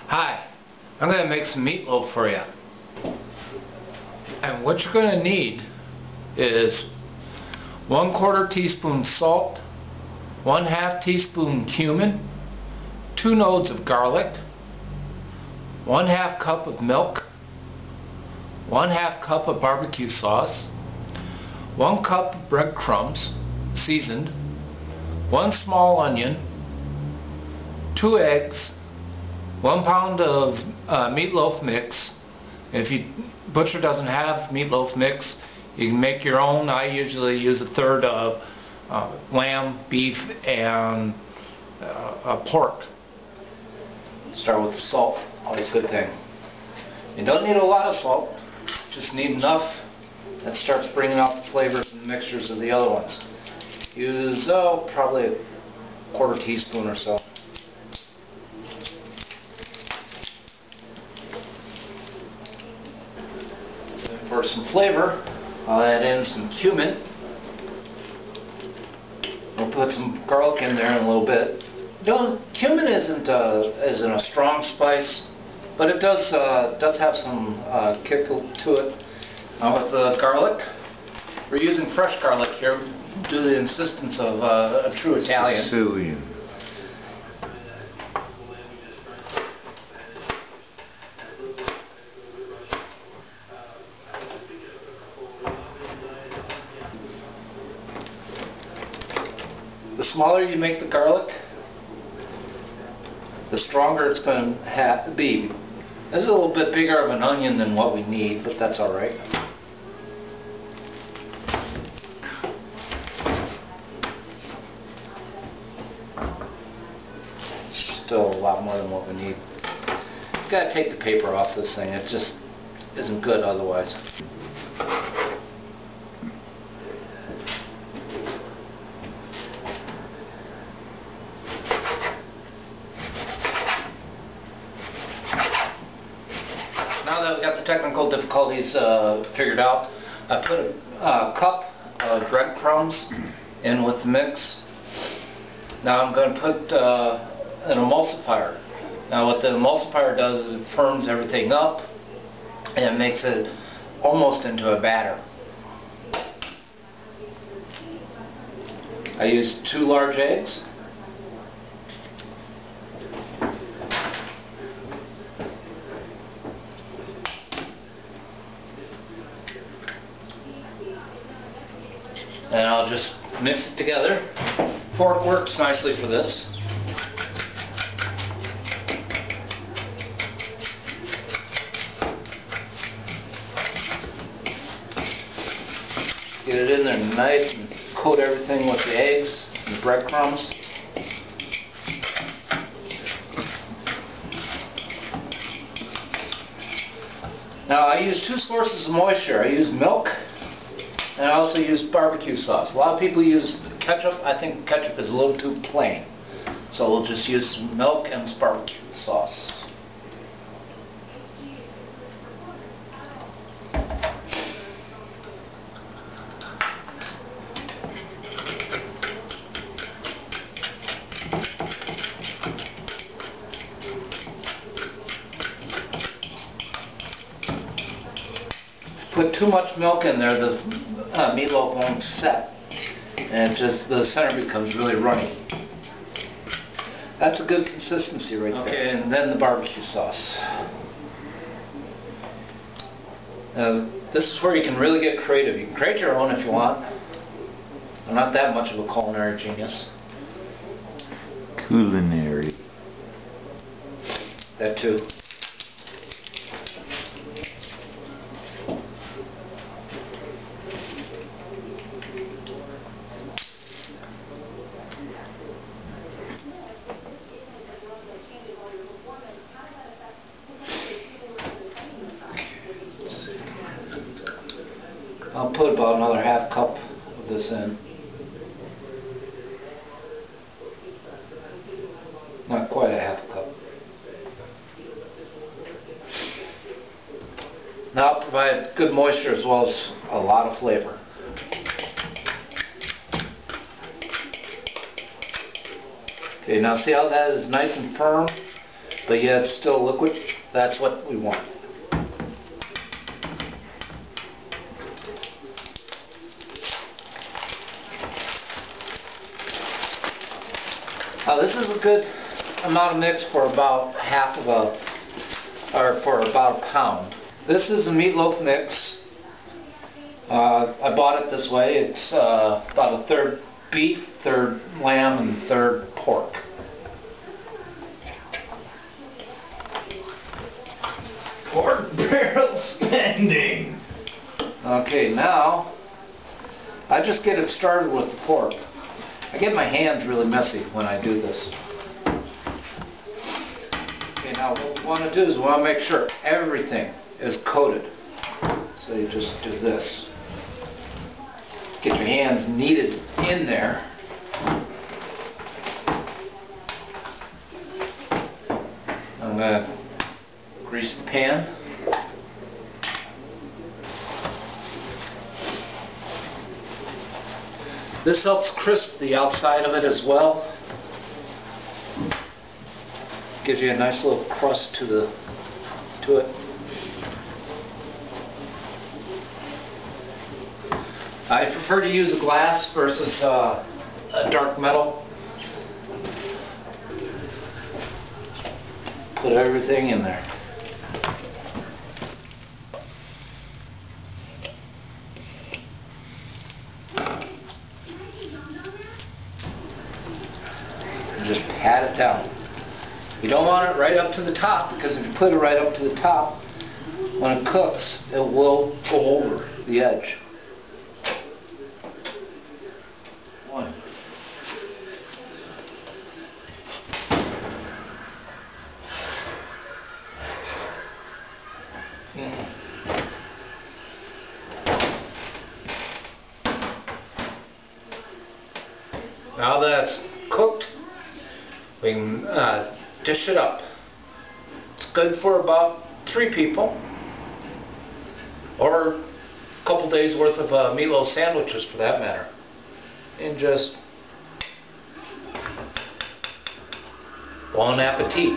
Hi, I'm going to make some meatloaf for you. And what you're going to need is 1/4 teaspoon salt, 1/2 teaspoon cumin, 2 nodes of garlic, 1/2 cup of milk, 1/2 cup of barbecue sauce, 1 cup of breadcrumbs seasoned, 1 small onion, 2 eggs, 1 pound of meatloaf mix. If your butcher doesn't have meatloaf mix, you can make your own. I usually use 1/3 of lamb, beef, and pork. Start with the salt, always a good thing. You don't need a lot of salt, just need enough that starts bringing out the flavors and mixtures of the other ones. Use probably 1/4 teaspoon or so. For some flavor, I'll add in some cumin. I'll put some garlic in there in a little bit. Cumin isn't a strong spice, but it does have some kick to it. Now with the garlic, we're using fresh garlic here due to the insistence of a true Italian. Sicilian. The smaller you make the garlic, the stronger it's going to be. This is a little bit bigger of an onion than what we need, but that's alright. Still a lot more than what we need. You've got to take the paper off this thing. It just isn't good otherwise. Now that we got the technical difficulties figured out, I put a cup of breadcrumbs in with the mix. Now I'm going to put an emulsifier. Now what the emulsifier does is it firms everything up and makes it almost into a batter. I used 2 large eggs. And I'll just mix it together. Fork works nicely for this. Get it in there nice and coat everything with the eggs and the breadcrumbs. Now I use 2 sources of moisture. I use milk and I also use barbecue sauce. A lot of people use ketchup. I think ketchup is a little too plain. So we'll just use some milk and some barbecue sauce. Put too much milk in there, the meatloaf won't set, and the center becomes really runny. That's a good consistency right there. Okay, and then the barbecue sauce. This is where you can really get creative. You can create your own if you want. I'm not that much of a culinary genius. Culinary. That too. I'll put about another 1/2 cup of this in. Not quite a 1/2 cup. Now I'll provide good moisture as well as a lot of flavor. Okay, now see how that is nice and firm? but yet it's still liquid. That's what we want. This is a good amount of mix for about for about a pound. This is a meatloaf mix. I bought it this way. It's about a third beef, third lamb, and third pork. Pork barrel spending. Okay, now I just get it started with the pork. I get my hands really messy when I do this. Okay, now what we want to do is we want to make sure everything is coated. So you just do this. Get your hands kneaded in there. I'm going to grease the pan. This helps crisp the outside of it as well. Gives you a nice little crust to it. I prefer to use a glass versus a dark metal. Put everything in there. Just pat it down. You don't want it right up to the top, because if you put it right up to the top, when it cooks, it will go over the edge. One. Now that's cooked, we can dish it up. It's good for about 3 people, or a couple days worth of meatloaf sandwiches for that matter. And just bon appetit.